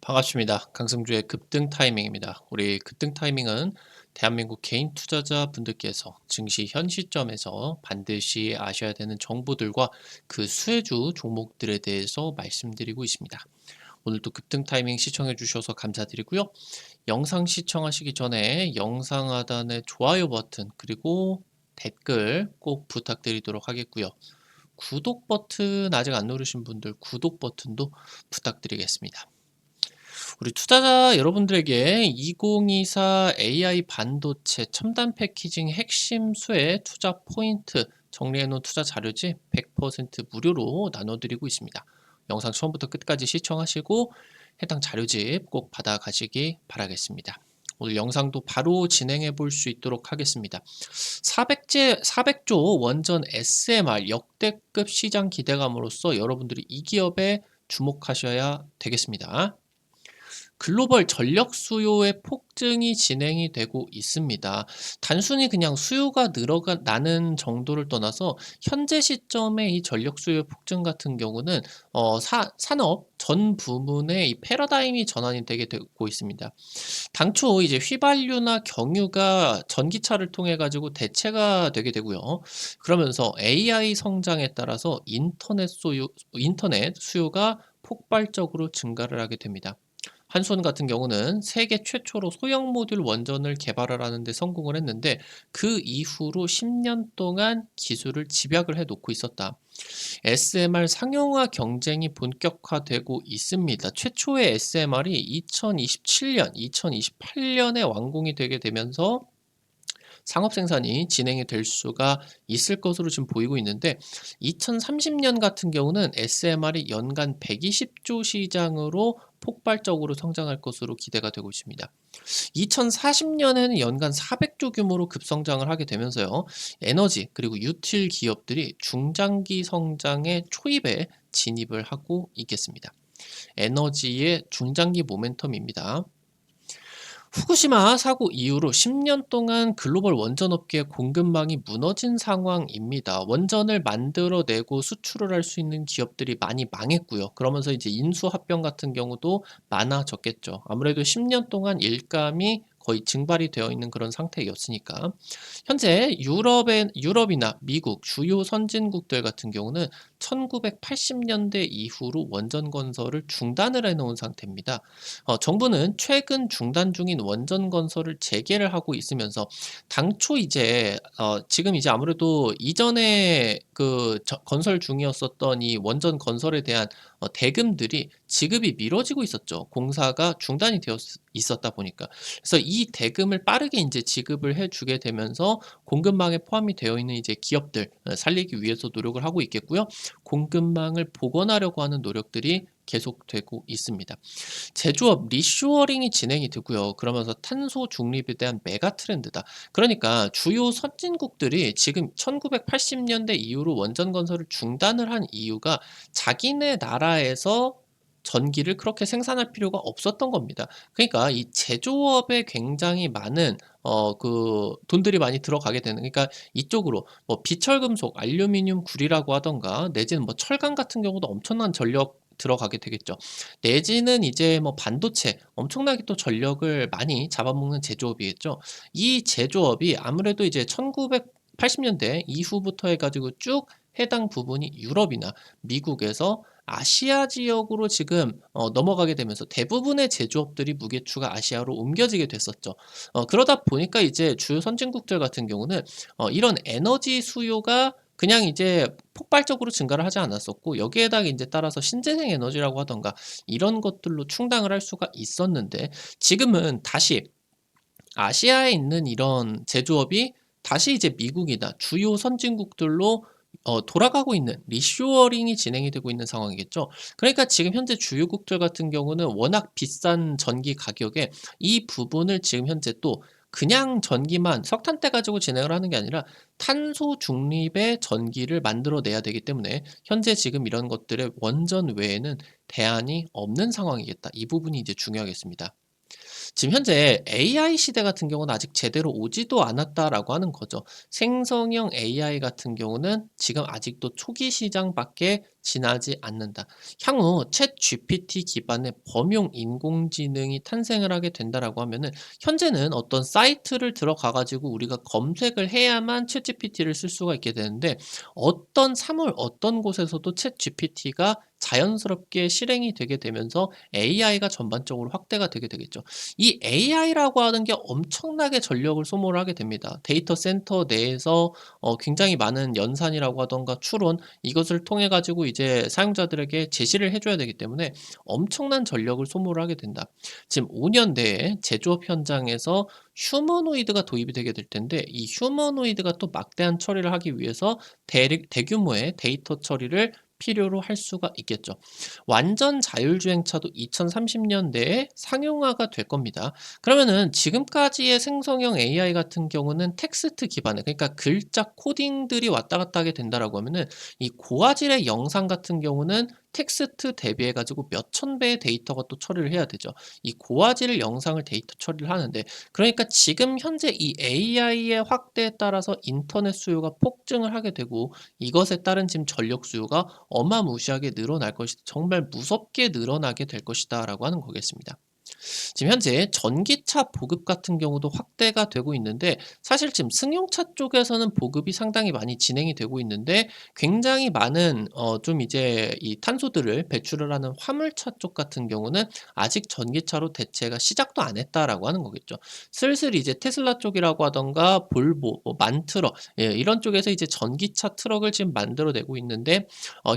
반갑습니다. 강승주의 급등 타이밍입니다. 우리 급등 타이밍은 대한민국 개인 투자자 분들께서 증시 현 시점에서 반드시 아셔야 되는 정보들과 그 수혜주 종목들에 대해서 말씀드리고 있습니다. 오늘도 급등 타이밍 시청해 주셔서 감사드리고요. 영상 시청하시기 전에 영상 하단의 좋아요 버튼 그리고 댓글 꼭 부탁드리도록 하겠고요. 구독 버튼 아직 안 누르신 분들 구독 버튼도 부탁드리겠습니다. 우리 투자자 여러분들에게 2024 AI 반도체 첨단 패키징 핵심 수혜 투자 포인트 정리해 놓은 투자 자료집 100% 무료로 나눠드리고 있습니다. 영상 처음부터 끝까지 시청하시고 해당 자료집 꼭 받아가시기 바라겠습니다. 오늘 영상도 바로 진행해 볼 수 있도록 하겠습니다. 400조 원전 SMR 역대급 시장 기대감으로써 여러분들이 이 기업에 주목하셔야 되겠습니다. 글로벌 전력 수요의 폭증이 진행이 되고 있습니다. 단순히 그냥 수요가 늘어나는 정도를 떠나서 현재 시점의 이 전력 수요 폭증 같은 경우는 산업 전 부문의 이 패러다임이 전환이 되게 되고 있습니다. 당초 이제 휘발유나 경유가 전기차를 통해 가지고 대체가 되게 되고요. 그러면서 AI 성장에 따라서 인터넷 수요가 폭발적으로 증가를 하게 됩니다. 한손 같은 경우는 세계 최초로 소형 모듈 원전을 개발을 하는데 성공을 했는데 그 이후로 10년 동안 기술을 집약을 해 놓고 있었다. SMR 상용화 경쟁이 본격화되고 있습니다. 최초의 SMR이 2027년, 2028년에 완공이 되게 되면서 상업 생산이 진행이 될 수가 있을 것으로 지금 보이고 있는데 2030년 같은 경우는 SMR이 연간 120조 시장으로 폭발적으로 성장할 것으로 기대가 되고 있습니다. 2040년에는 연간 400조 규모로 급성장을 하게 되면서요. 에너지 그리고 유틸 기업들이 중장기 성장의 초입에 진입을 하고 있겠습니다. 에너지의 중장기 모멘텀입니다. 후쿠시마 사고 이후로 10년 동안 글로벌 원전업계의 공급망이 무너진 상황입니다. 원전을 만들어내고 수출을 할 수 있는 기업들이 많이 망했고요. 그러면서 이제 인수합병 같은 경우도 많아졌겠죠. 아무래도 10년 동안 일감이 거의 증발이 되어 있는 그런 상태였으니까. 현재 유럽이나 미국 주요 선진국들 같은 경우는 1980년대 이후로 원전 건설을 중단을 해놓은 상태입니다. 정부는 최근 중단 중인 원전 건설을 재개를 하고 있으면서 당초 이제 지금 이제 아무래도 이전에 그 건설 중이었었던 이 원전 건설에 대한 대금들이 지급이 미뤄지고 있었죠. 공사가 중단이 되어 있었다 보니까. 그래서 이 대금을 빠르게 이제 지급을 해주게 되면서 공급망에 포함이 되어 있는 이제 기업들 살리기 위해서 노력을 하고 있겠고요. 공급망을 복원하려고 하는 노력들이 계속되고 있습니다. 제조업 리쇼어링이 진행이 되고요. 그러면서 탄소 중립에 대한 메가 트렌드다. 그러니까 주요 선진국들이 지금 1980년대 이후로 원전 건설을 중단을 한 이유가 자기네 나라에서 전기를 그렇게 생산할 필요가 없었던 겁니다. 그러니까 이 제조업에 굉장히 많은 그 돈들이 많이 들어가게 되는 그러니까 이쪽으로 뭐 비철금속, 알루미늄, 구리라고 하던가 내지는 뭐 철강 같은 경우도 엄청난 전력 들어가게 되겠죠. 내지는 이제 뭐 반도체 엄청나게 또 전력을 많이 잡아먹는 제조업이겠죠. 이 제조업이 아무래도 이제 1980년대 이후부터 해가지고 쭉 해당 부분이 유럽이나 미국에서 아시아 지역으로 지금 넘어가게 되면서 대부분의 제조업들이 무게추가 아시아로 옮겨지게 됐었죠. 그러다 보니까 이제 주요 선진국들 같은 경우는 이런 에너지 수요가 그냥 이제 폭발적으로 증가를 하지 않았었고 여기에다가 이제 따라서 신재생 에너지라고 하던가 이런 것들로 충당을 할 수가 있었는데 지금은 다시 아시아에 있는 이런 제조업이 다시 이제 미국이나 주요 선진국들로 돌아가고 있는 리쇼어링이 진행이 되고 있는 상황이겠죠. 그러니까 지금 현재 주요국들 같은 경우는 워낙 비싼 전기 가격에 이 부분을 지금 현재 또 그냥 전기만 석탄대 가지고 진행을 하는 게 아니라 탄소 중립의 전기를 만들어내야 되기 때문에 현재 지금 이런 것들의 원전 외에는 대안이 없는 상황이겠다. 이 부분이 이제 중요하겠습니다. 지금 현재 AI 시대 같은 경우는 아직 제대로 오지도 않았다라고 하는 거죠. 생성형 AI 같은 경우는 지금 아직도 초기 시장밖에 지나지 않는다. 향후 챗 GPT 기반의 범용 인공지능이 탄생을 하게 된다라고 하면은 현재는 어떤 사이트를 들어가 가지고 우리가 검색을 해야만 챗 GPT를 쓸 수가 있게 되는데 어떤 사물 어떤 곳에서도 챗 GPT가 자연스럽게 실행이 되게 되면서 AI가 전반적으로 확대가 되게 되겠죠. 이 AI라고 하는 게 엄청나게 전력을 소모를 하게 됩니다. 데이터 센터 내에서 굉장히 많은 연산이라고 하던가 추론 이것을 통해 가지고 이제 사용자들에게 제시를 해 줘야 되기 때문에 엄청난 전력을 소모를 하게 된다. 지금 5년 내에 제조업 현장에서 휴머노이드가 도입이 되게 될 텐데 이 휴머노이드가 또 막대한 처리를 하기 위해서 대규모의 데이터 처리를 필요로 할 수가 있겠죠. 완전 자율주행차도 2030년대에 상용화가 될 겁니다. 그러면은 지금까지의 생성형 AI 같은 경우는 텍스트 기반의 그러니까 글자 코딩들이 왔다 갔다 하게 된다라고 하면은 이 고화질의 영상 같은 경우는 텍스트 대비해 가지고 몇천 배의 데이터가 또 처리를 해야 되죠. 이 고화질 영상을 데이터 처리를 하는데 그러니까 지금 현재 이 AI의 확대에 따라서 인터넷 수요가 폭증을 하게 되고 이것에 따른 지금 전력 수요가 어마무시하게 늘어날 것이다. 정말 무섭게 늘어나게 될 것이다라고 하는 거겠습니다. 지금 현재 전기차 보급 같은 경우도 확대가 되고 있는데 사실 지금 승용차 쪽에서는 보급이 상당히 많이 진행이 되고 있는데 굉장히 많은 좀 이제 이 탄소들을 배출을 하는 화물차 쪽 같은 경우는 아직 전기차로 대체가 시작도 안 했다라고 하는 거겠죠. 슬슬 이제 테슬라 쪽이라고 하던가 볼보, 뭐 만트럭 이런 쪽에서 이제 전기차 트럭을 지금 만들어내고 있는데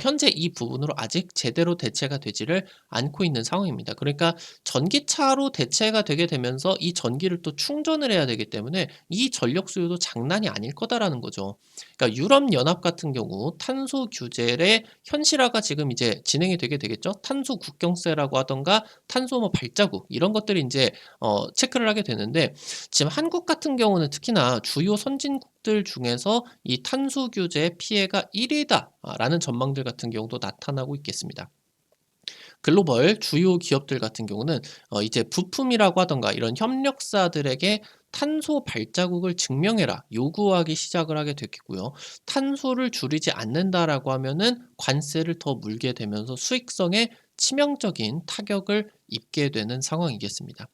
현재 이 부분으로 아직 제대로 대체가 되지를 않고 있는 상황입니다. 그러니까 전기차로 대체가 되게 되면서 이 전기를 또 충전을 해야 되기 때문에 이 전력 수요도 장난이 아닐 거다라는 거죠. 그러니까 유럽 연합 같은 경우 탄소 규제의 현실화가 지금 이제 진행이 되게 되겠죠. 탄소 국경세라고 하던가 탄소 뭐 발자국 이런 것들이 이제 체크를 하게 되는데 지금 한국 같은 경우는 특히나 주요 선진국들 중에서 이 탄소 규제의 피해가 1위다라는 전망들 같은 경우도 나타나고 있겠습니다. 글로벌 주요 기업들 같은 경우는 이제 부품이라고 하던가 이런 협력사들에게 탄소 발자국을 증명해라 요구하기 시작을 하게 됐겠고요. 탄소를 줄이지 않는다라고 하면은 관세를 더 물게 되면서 수익성에 치명적인 타격을 입게 되는 상황이겠습니다.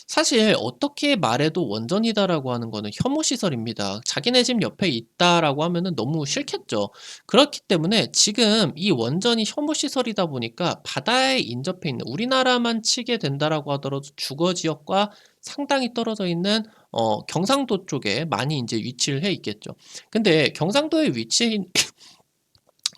사실 어떻게 말해도 원전이다라고 하는 거는 혐오 시설입니다. 자기네 집 옆에 있다라고 하면은 너무 싫겠죠. 그렇기 때문에 지금 이 원전이 혐오 시설이다 보니까 바다에 인접해 있는 우리나라만 치게 된다라고 하더라도 주거 지역과 상당히 떨어져 있는 경상도 쪽에 많이 이제 위치를 해 있겠죠. 근데 경상도에 위치해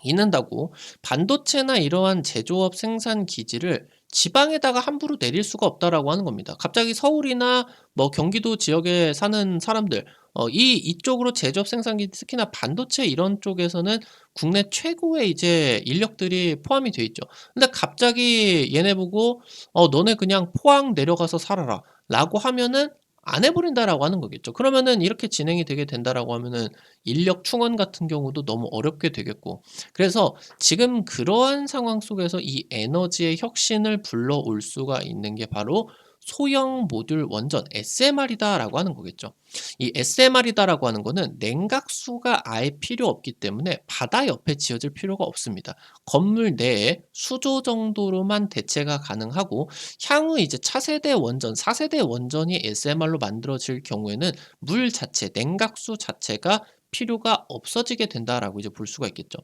있는다고 반도체나 이러한 제조업 생산 기지를 지방에다가 함부로 내릴 수가 없다라고 하는 겁니다. 갑자기 서울이나 뭐 경기도 지역에 사는 사람들 이쪽으로 제조업 생산 기지 특히나 반도체 이런 쪽에서는 국내 최고의 이제 인력들이 포함이 돼 있죠. 근데 갑자기 얘네 보고 너네 그냥 포항 내려가서 살아라라고 하면은 안 해버린다라고 하는 거겠죠. 그러면은 이렇게 진행이 되게 된다라고 하면은 인력 충원 같은 경우도 너무 어렵게 되겠고 그래서 지금 그러한 상황 속에서 이 에너지의 혁신을 불러올 수가 있는 게 바로 소형 모듈 원전 SMR이다라고 하는 거겠죠. 이 SMR이다라고 하는 거는 냉각수가 아예 필요 없기 때문에 바다 옆에 지어질 필요가 없습니다. 건물 내에 수조 정도로만 대체가 가능하고 향후 이제 차세대 원전, 4세대 원전이 SMR로 만들어질 경우에는 물 자체, 냉각수 자체가 필요가 없어지게 된다라고 이제 볼 수가 있겠죠.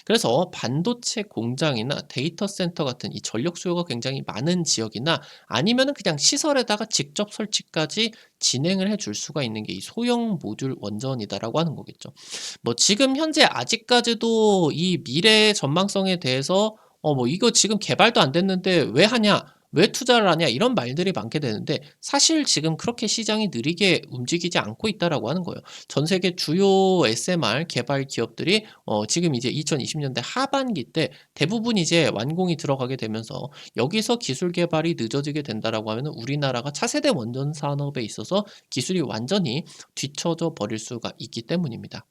그래서 반도체 공장이나 데이터 센터 같은 이 전력 수요가 굉장히 많은 지역이나 아니면은 그냥 시설에다가 직접 설치까지 진행을 해줄 수가 있는 게 이 소형 모듈 원전이다라고 하는 거겠죠. 뭐 지금 현재 아직까지도 이 미래의 전망성에 대해서 뭐 "이거 지금 개발도 안 됐는데 왜 하냐? 왜 투자를 하냐?" 이런 말들이 많게 되는데 사실 지금 그렇게 시장이 느리게 움직이지 않고 있다라고 하는 거예요. 전 세계 주요 SMR 개발 기업들이 지금 이제 2020년대 하반기 때 대부분 이제 완공이 들어가게 되면서 여기서 기술 개발이 늦어지게 된다라고 하면은 우리나라가 차세대 원전 산업에 있어서 기술이 완전히 뒤처져 버릴 수가 있기 때문입니다.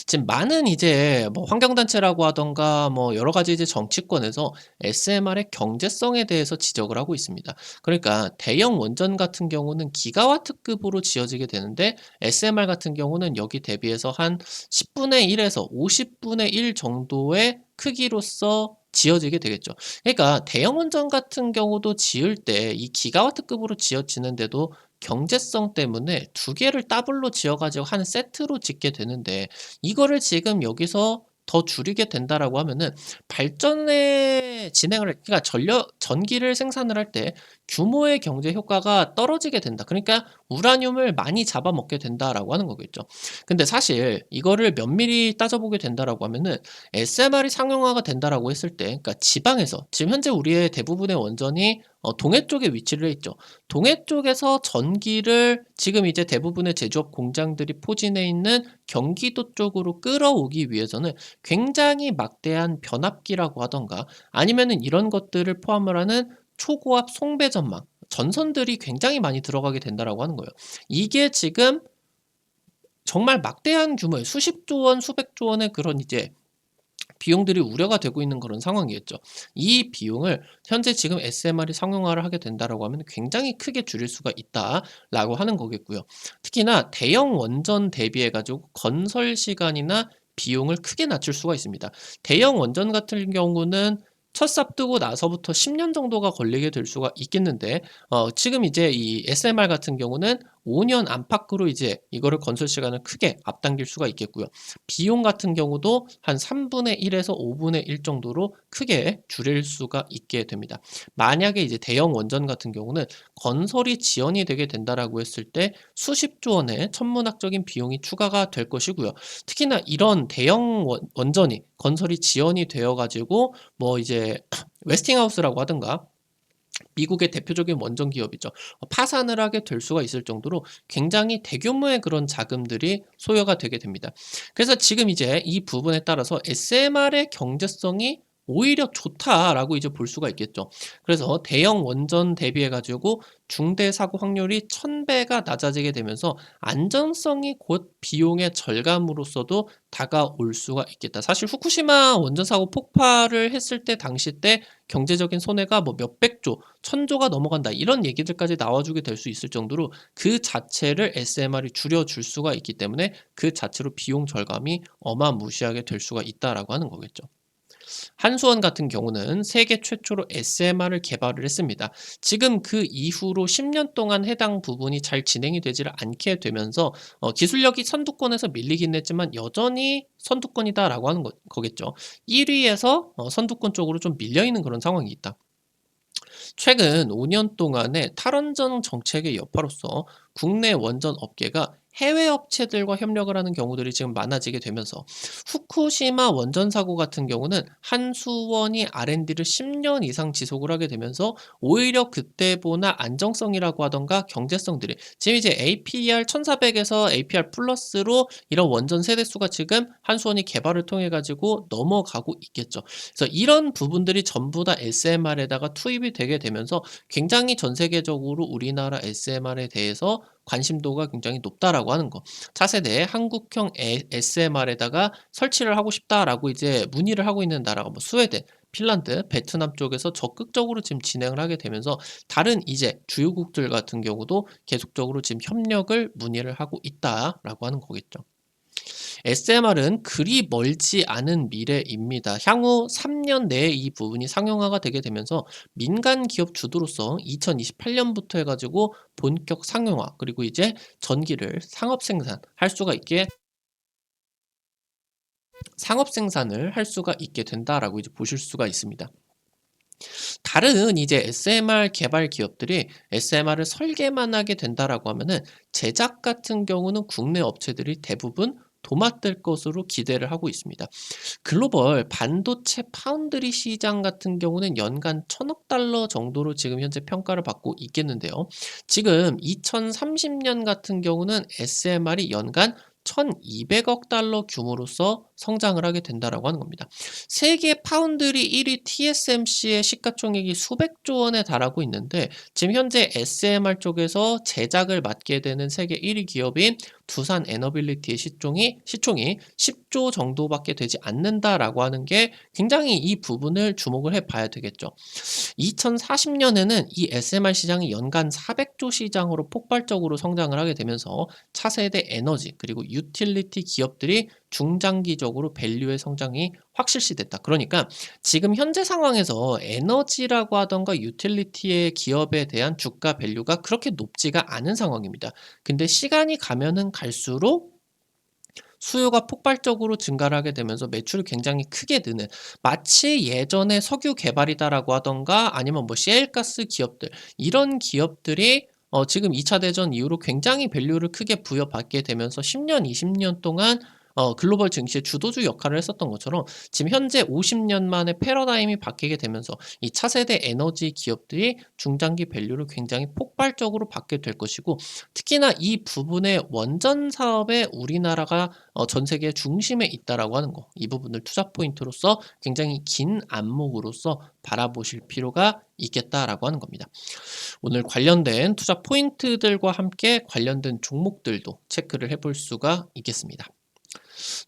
지금 많은 이제 뭐 환경단체라고 하던가 뭐 여러 가지 이제 정치권에서 SMR의 경제성에 대해서 지적을 하고 있습니다. 그러니까 대형 원전 같은 경우는 기가와트급으로 지어지게 되는데 SMR 같은 경우는 여기 대비해서 한 10분의 1에서 50분의 1 정도의 크기로서 지어지게 되겠죠. 그러니까 대형 원전 같은 경우도 지을 때 이 기가와트급으로 지어지는데도 경제성 때문에 두 개를 더블로 지어 가지고 한 세트로 짓게 되는데, 이거를 지금 여기서 더 줄이게 된다라고 하면은 발전의 진행을, 그러니까 전력 전기를 생산을 할 때 규모의 경제 효과가 떨어지게 된다. 그러니까 우라늄을 많이 잡아먹게 된다라고 하는 거겠죠. 근데 사실 이거를 면밀히 따져보게 된다라고 하면은 SMR이 상용화가 된다라고 했을 때, 그러니까 지방에서 지금 현재 우리의 대부분의 원전이 동해 쪽에 위치를 해 있죠. 동해 쪽에서 전기를 지금 이제 대부분의 제조업 공장들이 포진해 있는 경기도 쪽으로 끌어오기 위해서는 굉장히 막대한 변압기라고 하던가, 아니면은 이런 것들을 포함을 하는 초고압 송배전망, 전선들이 굉장히 많이 들어가게 된다라고 하는 거예요. 이게 지금 정말 막대한 규모의 수십조 원, 수백조 원의 그런 이제 비용들이 우려가 되고 있는 그런 상황이겠죠. 이 비용을 현재 지금 SMR이 상용화를 하게 된다라고 하면 굉장히 크게 줄일 수가 있다라고 하는 거겠고요. 특히나 대형 원전 대비해 가지고 건설 시간이나 비용을 크게 낮출 수가 있습니다. 대형 원전 같은 경우는 첫 삽 뜨고 나서부터 10년 정도가 걸리게 될 수가 있겠는데, 지금 이제 이 SMR 같은 경우는 5년 안팎으로 이제 이거를 건설 시간을 크게 앞당길 수가 있겠고요. 비용 같은 경우도 한 3분의 1에서 5분의 1 정도로 크게 줄일 수가 있게 됩니다. 만약에 이제 대형 원전 같은 경우는 건설이 지연이 되게 된다라고 했을 때 수십조 원의 천문학적인 비용이 추가가 될 것이고요. 특히나 이런 대형 원전이 건설이 지연이 되어 가지고 뭐 이제 웨스팅하우스라고 하든가 미국의 대표적인 원전 기업이죠. 파산을 하게 될 수가 있을 정도로 굉장히 대규모의 그런 자금들이 소요가 되게 됩니다. 그래서 지금 이제 이 부분에 따라서 SMR의 경제성이 오히려 좋다라고 이제 볼 수가 있겠죠. 그래서 대형 원전 대비해 가지고 중대 사고 확률이 1000배가 낮아지게 되면서 안전성이 곧 비용의 절감으로서도 다가올 수가 있겠다. 사실 후쿠시마 원전 사고 폭발을 했을 때 당시 때 경제적인 손해가 뭐 몇백조, 천조가 넘어간다, 이런 얘기들까지 나와주게 될 수 있을 정도로 그 자체를 SMR이 줄여줄 수가 있기 때문에 그 자체로 비용 절감이 어마무시하게 될 수가 있다라고 하는 거겠죠. 한수원 같은 경우는 세계 최초로 SMR을 개발을 했습니다. 지금 그 이후로 10년 동안 해당 부분이 잘 진행이 되지를 않게 되면서 기술력이 선두권에서 밀리긴 했지만 여전히 선두권이다라고 하는 거겠죠. 1위에서 선두권 쪽으로 좀 밀려있는 그런 상황이 있다. 최근 5년 동안의 탈원전 정책의 여파로서 국내 원전 업계가 해외 업체들과 협력을 하는 경우들이 지금 많아지게 되면서 후쿠시마 원전 사고 같은 경우는 한수원이 R&D를 10년 이상 지속을 하게 되면서 오히려 그때보다 안정성이라고 하던가 경제성들이 지금 이제 APR 1400에서 APR 플러스로 이런 원전 세대수가 지금 한수원이 개발을 통해 가지고 넘어가고 있겠죠. 그래서 이런 부분들이 전부 다 SMR에다가 투입이 되게 되면서 굉장히 전 세계적으로 우리나라 SMR에 대해서 관심도가 굉장히 높다라고 하는 거. 차세대 한국형 SMR에다가 설치를 하고 싶다라고 이제 문의를 하고 있는 나라가 뭐 스웨덴, 핀란드, 베트남 쪽에서 적극적으로 지금 진행을 하게 되면서 다른 이제 주요국들 같은 경우도 계속적으로 지금 협력을 문의를 하고 있다라고 하는 거겠죠. SMR은 그리 멀지 않은 미래입니다. 향후 3년 내에 이 부분이 상용화가 되게 되면서 민간 기업 주도로서 2028년부터 해가지고 본격 상용화, 그리고 이제 전기를 상업 생산을 할 수가 있게 된다라고 이제 보실 수가 있습니다. 다른 이제 SMR 개발 기업들이 SMR을 설계만 하게 된다라고 하면은 제작 같은 경우는 국내 업체들이 대부분 도맡을 것으로 기대를 하고 있습니다. 글로벌 반도체 파운드리 시장 같은 경우는 연간 1000억 달러 정도로 지금 현재 평가를 받고 있겠는데요. 지금 2030년 같은 경우는 SMR이 연간 1200억 달러 규모로서 성장을 하게 된다라고 하는 겁니다. 세계 파운드리 1위 TSMC의 시가총액이 수백조 원에 달하고 있는데 지금 현재 SMR 쪽에서 제작을 맡게 되는 세계 1위 기업인 두산 에너빌리티의 시총이 10조 정도밖에 되지 않는다라고 하는 게 굉장히 이 부분을 주목을 해봐야 되겠죠. 2040년에는 이 SMR 시장이 연간 400조 시장으로 폭발적으로 성장을 하게 되면서 차세대 에너지 그리고 유틸리티 기업들이 중장기적으로 밸류의 성장이 확실시됐다. 그러니까 지금 현재 상황에서 에너지라고 하던가 유틸리티의 기업에 대한 주가 밸류가 그렇게 높지가 않은 상황입니다. 근데 시간이 가면은 갈수록 수요가 폭발적으로 증가를 하게 되면서 매출이 굉장히 크게 느는, 마치 예전에 석유 개발이다라고 하던가 아니면 뭐 셰일가스 기업들, 이런 기업들이 지금 2차 대전 이후로 굉장히 밸류를 크게 부여받게 되면서 10년, 20년 동안 글로벌 증시의 주도주 역할을 했었던 것처럼 지금 현재 50년 만에 패러다임이 바뀌게 되면서 이 차세대 에너지 기업들이 중장기 밸류를 굉장히 폭발적으로 받게 될 것이고, 특히나 이 부분의 원전 사업에 우리나라가 전 세계 중심에 있다라고 하는 거, 이 부분을 투자 포인트로서 굉장히 긴 안목으로서 바라보실 필요가 있겠다라고 하는 겁니다. 오늘 관련된 투자 포인트들과 함께 관련된 종목들도 체크를 해볼 수가 있겠습니다.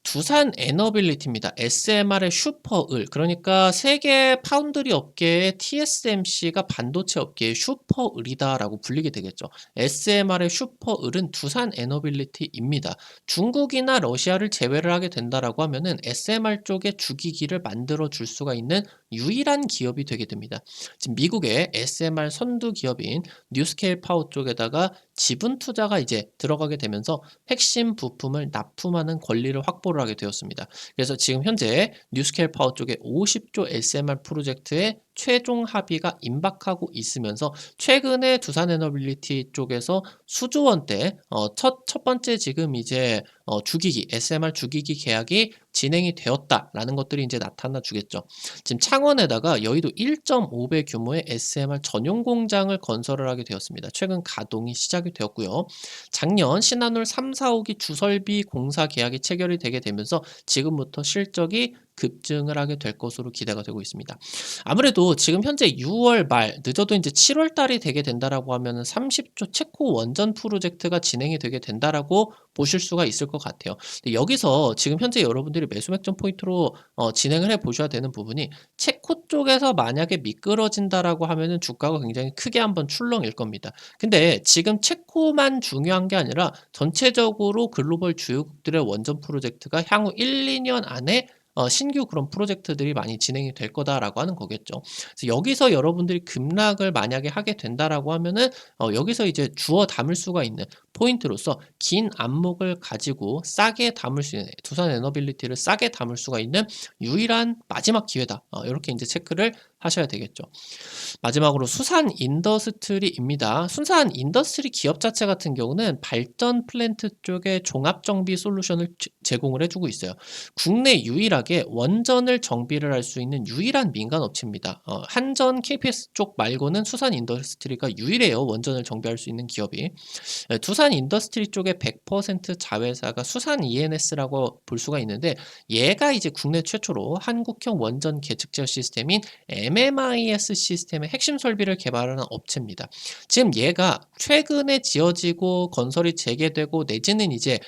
두산 에너빌리티입니다. SMR의 슈퍼을, 그러니까 세계 파운드리 업계의 TSMC가 반도체 업계의 슈퍼을이다라고 불리게 되겠죠. SMR의 슈퍼을은 두산 에너빌리티입니다. 중국이나 러시아를 제외를 하게 된다라고 하면은 SMR 쪽에 주기기를 만들어 줄 수가 있는 유일한 기업이 되게 됩니다. 지금 미국의 SMR 선두 기업인 뉴스케일 파워 쪽에다가 지분 투자가 이제 들어가게 되면서 핵심 부품을 납품하는 권리를 확보를 하게 되었습니다. 그래서 지금 현재 뉴스케일 파워 쪽에 50조 SMR 프로젝트에 최종 합의가 임박하고 있으면서 최근에 두산에너빌리티 쪽에서 수조 원대 첫 번째 지금 이제 주기기 SMR 주기기 계약이 진행이 되었다라는 것들이 이제 나타나 주겠죠. 지금 창원에다가 여의도 1.5배 규모의 SMR 전용 공장을 건설을 하게 되었습니다. 최근 가동이 시작이 되었고요. 작년 신한울 3, 4호기 주설비 공사 계약이 체결이 되게 되면서 지금부터 실적이 급증을 하게 될 것으로 기대가 되고 있습니다. 아무래도 지금 현재 6월 말, 늦어도 이제 7월 달이 되게 된다라고 하면은 30조 체코 원전 프로젝트가 진행이 되게 된다라고 보실 수가 있을 것 같아요. 근데 여기서 지금 현재 여러분들이 매수 맥점 포인트로 진행을 해 보셔야 되는 부분이, 체코 쪽에서 만약에 미끄러진다라고 하면은 주가가 굉장히 크게 한번 출렁일 겁니다. 근데 지금 체코만 중요한 게 아니라 전체적으로 글로벌 주요국들의 원전 프로젝트가 향후 1, 2년 안에 신규 그런 프로젝트들이 많이 진행이 될 거다라고 하는 거겠죠. 그래서 여기서 여러분들이 급락을 만약에 하게 된다라고 하면은 여기서 이제 주워 담을 수가 있는 포인트로서 긴 안목을 가지고 싸게 담을 수 있는, 두산 에너빌리티를 싸게 담을 수가 있는 유일한 마지막 기회다. 이렇게 이제 체크를 하셔야 되겠죠. 마지막으로 수산 인더스트리입니다. 수산 인더스트리 기업 자체 같은 경우는 발전 플랜트 쪽에 종합 정비 솔루션을 제공을 해주고 있어요. 국내 유일하게 원전을 정비를 할 수 있는 유일한 민간 업체입니다. 한전 KPS 쪽 말고는 수산 인더스트리가 유일해요. 원전을 정비할 수 있는 기업이. 두산 인더스트리 쪽의 100% 자회사가 수산 ENS라고 볼 수가 있는데, 얘가 이제 국내 최초로 한국형 원전 계측 제어 시스템인 MMIS 시스템의 핵심 설비를 개발하는 업체입니다. 지금 얘가 최근에 지어지고 건설이 재개되고 내지는 이제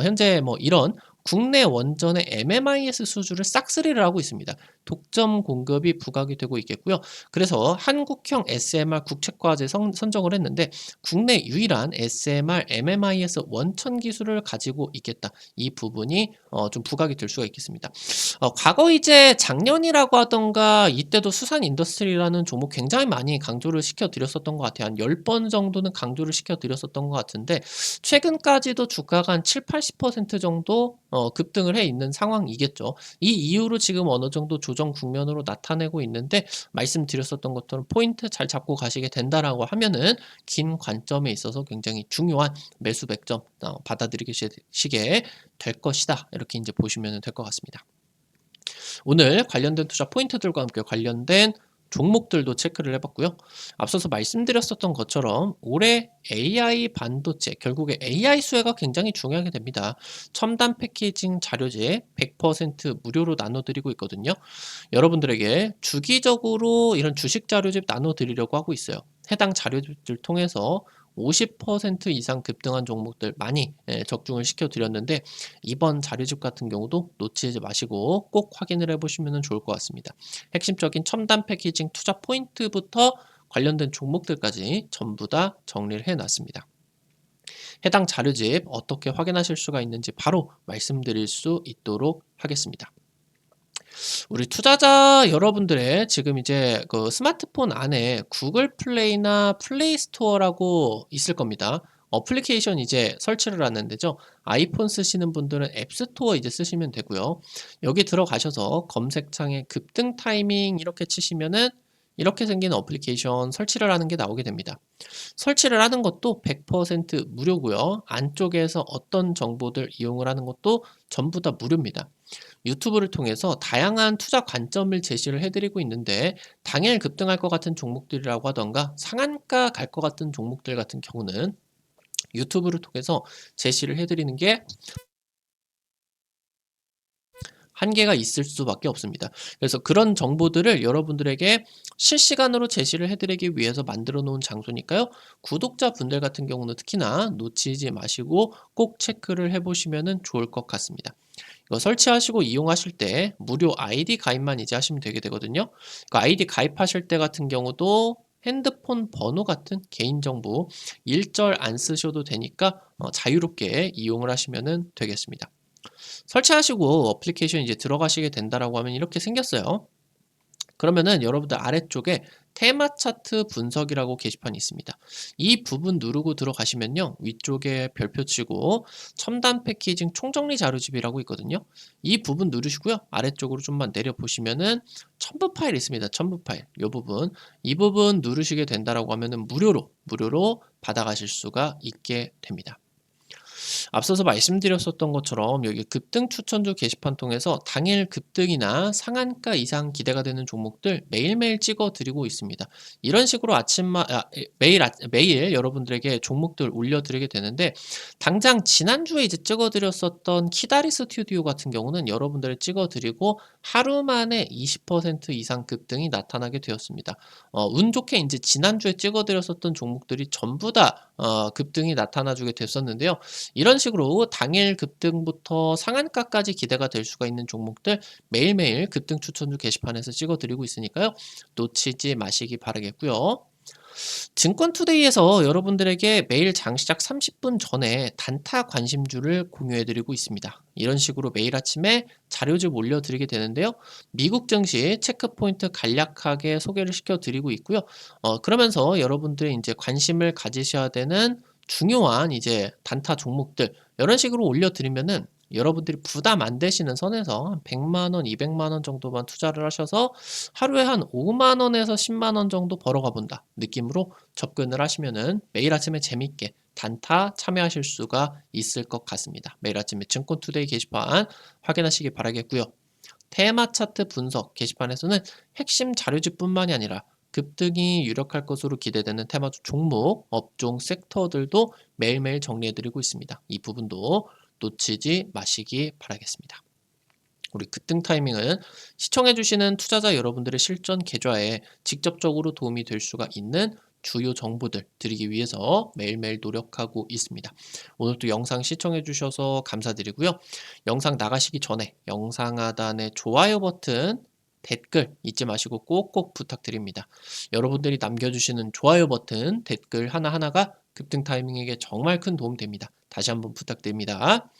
현재 뭐 이런 국내 원전의 MMIS 수주를 싹쓸이를 하고 있습니다. 독점 공급이 부각이 되고 있겠고요. 그래서 한국형 SMR 국책과제 선정을 했는데 국내 유일한 SMR MMIS 원천 기술을 가지고 있겠다. 이 부분이 좀 부각이 될 수가 있겠습니다. 과거 이제 작년이라고 하던가 이때도 수산 인더스트리라는 종목 굉장히 많이 강조를 시켜드렸었던 것 같아요. 한 10번 정도는 강조를 시켜드렸었던 것 같은데 최근까지도 주가가 한 7, 80% 정도 급등을 해 있는 상황이겠죠. 이 이후로 지금 어느 정도 조정 국면으로 나타내고 있는데, 말씀드렸었던 것처럼 포인트 잘 잡고 가시게 된다라고 하면은 긴 관점에 있어서 굉장히 중요한 매수 맥점 받아들이시게 될 것이다. 이렇게 이제 보시면 될 것 같습니다. 오늘 관련된 투자 포인트들과 함께 관련된 종목들도 체크를 해봤고요. 앞서서 말씀드렸었던 것처럼 올해 AI 반도체, 결국에 AI 수혜가 굉장히 중요하게 됩니다. 첨단 패키징 자료제 100% 무료로 나눠드리고 있거든요. 여러분들에게 주기적으로 이런 주식 자료집 나눠드리려고 하고 있어요. 해당 자료집을 통해서 50% 이상 급등한 종목들 많이 적중을 시켜드렸는데, 이번 자료집 같은 경우도 놓치지 마시고 꼭 확인을 해보시면 좋을 것 같습니다. 핵심적인 첨단 패키징 투자 포인트부터 관련된 종목들까지 전부 다 정리를 해놨습니다. 해당 자료집 어떻게 확인하실 수가 있는지 바로 말씀드릴 수 있도록 하겠습니다. 우리 투자자 여러분들의 지금 이제 그 스마트폰 안에 구글 플레이나 플레이 스토어라고 있을 겁니다. 어플리케이션 이제 설치를 하는 데죠. 아이폰 쓰시는 분들은 앱 스토어 이제 쓰시면 되고요. 여기 들어가셔서 검색창에 급등 타이밍 이렇게 치시면은 이렇게 생긴 어플리케이션 설치를 하는 게 나오게 됩니다. 설치를 하는 것도 100% 무료고요. 안쪽에서 어떤 정보들 이용을 하는 것도 전부 다 무료입니다. 유튜브를 통해서 다양한 투자 관점을 제시를 해드리고 있는데 당일 급등할 것 같은 종목들이라고 하던가 상한가 갈 것 같은 종목들 같은 경우는 유튜브를 통해서 제시를 해드리는 게 한계가 있을 수밖에 없습니다. 그래서 그런 정보들을 여러분들에게 실시간으로 제시를 해드리기 위해서 만들어 놓은 장소니까요. 구독자분들 같은 경우는 특히나 놓치지 마시고 꼭 체크를 해보시면 좋을 것 같습니다. 이거 설치하시고 이용하실 때 무료 아이디 가입만 이제 하시면 되게 되거든요. 그 아이디 가입하실 때 같은 경우도 핸드폰 번호 같은 개인정보 일절 안 쓰셔도 되니까 자유롭게 이용을 하시면 되겠습니다. 설치하시고 어플리케이션 이제 들어가시게 된다라고 하면 이렇게 생겼어요. 그러면은 여러분들 아래쪽에 테마 차트 분석이라고 게시판이 있습니다. 이 부분 누르고 들어가시면요. 위쪽에 별표 치고 첨단 패키징 총정리 자료집이라고 있거든요. 이 부분 누르시고요. 아래쪽으로 좀만 내려 보시면은 첨부 파일 있습니다. 첨부 파일. 이 부분 누르시게 된다라고 하면은 무료로 받아가실 수가 있게 됩니다. 앞서서 말씀드렸었던 것처럼 여기 급등 추천주 게시판 통해서 당일 급등이나 상한가 이상 기대가 되는 종목들 매일매일 찍어 드리고 있습니다. 이런 식으로 매일 여러분들에게 종목들 올려드리게 되는데 당장 지난주에 이제 찍어 드렸었던 키다리 스튜디오 같은 경우는 여러분들을 찍어 드리고 하루 만에 20% 이상 급등이 나타나게 되었습니다. 운 좋게 이제 지난주에 찍어 드렸었던 종목들이 전부 다 급등이 나타나주게 됐었는데요. 이런 식으로 당일 급등부터 상한가까지 기대가 될 수가 있는 종목들 매일매일 급등 추천주 게시판에서 찍어드리고 있으니까요. 놓치지 마시기 바라겠고요. 증권투데이에서 여러분들에게 매일 장시작 30분 전에 단타 관심주를 공유해드리고 있습니다. 이런 식으로 매일 아침에 자료집 올려드리게 되는데요. 미국 증시 체크포인트 간략하게 소개를 시켜드리고 있고요. 그러면서 여러분들이 이제 관심을 가지셔야 되는 중요한 이제 단타 종목들 이런 식으로 올려드리면은 여러분들이 부담 안 되시는 선에서 한 100만 원, 200만 원 정도만 투자를 하셔서 하루에 한 5만 원에서 10만 원 정도 벌어가 본다 느낌으로 접근을 하시면은 매일 아침에 재밌게 단타 참여하실 수가 있을 것 같습니다. 매일 아침에 증권투데이 게시판 확인하시기 바라겠고요. 테마 차트 분석 게시판에서는 핵심 자료집뿐만이 아니라 급등이 유력할 것으로 기대되는 테마주 종목, 업종, 섹터들도 매일매일 정리해드리고 있습니다. 이 부분도 놓치지 마시기 바라겠습니다. 우리 급등 타이밍은 시청해주시는 투자자 여러분들의 실전 계좌에 직접적으로 도움이 될 수가 있는 주요 정보들 드리기 위해서 매일매일 노력하고 있습니다. 오늘도 영상 시청해주셔서 감사드리고요. 영상 나가시기 전에 영상 하단에 좋아요 버튼, 댓글 잊지 마시고 꼭꼭 부탁드립니다. 여러분들이 남겨주시는 좋아요 버튼, 댓글 하나하나가 급등 타이밍에게 정말 큰 도움 됩니다. 다시 한번 부탁드립니다.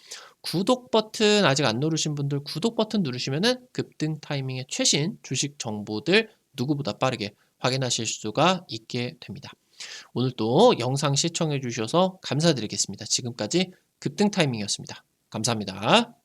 구독 버튼 아직 안 누르신 분들 구독 버튼 누르시면은 급등 타이밍의 최신 주식 정보들 누구보다 빠르게 확인하실 수가 있게 됩니다. 오늘 또 영상 시청해 주셔서 감사드리겠습니다. 지금까지 급등 타이밍이었습니다. 감사합니다.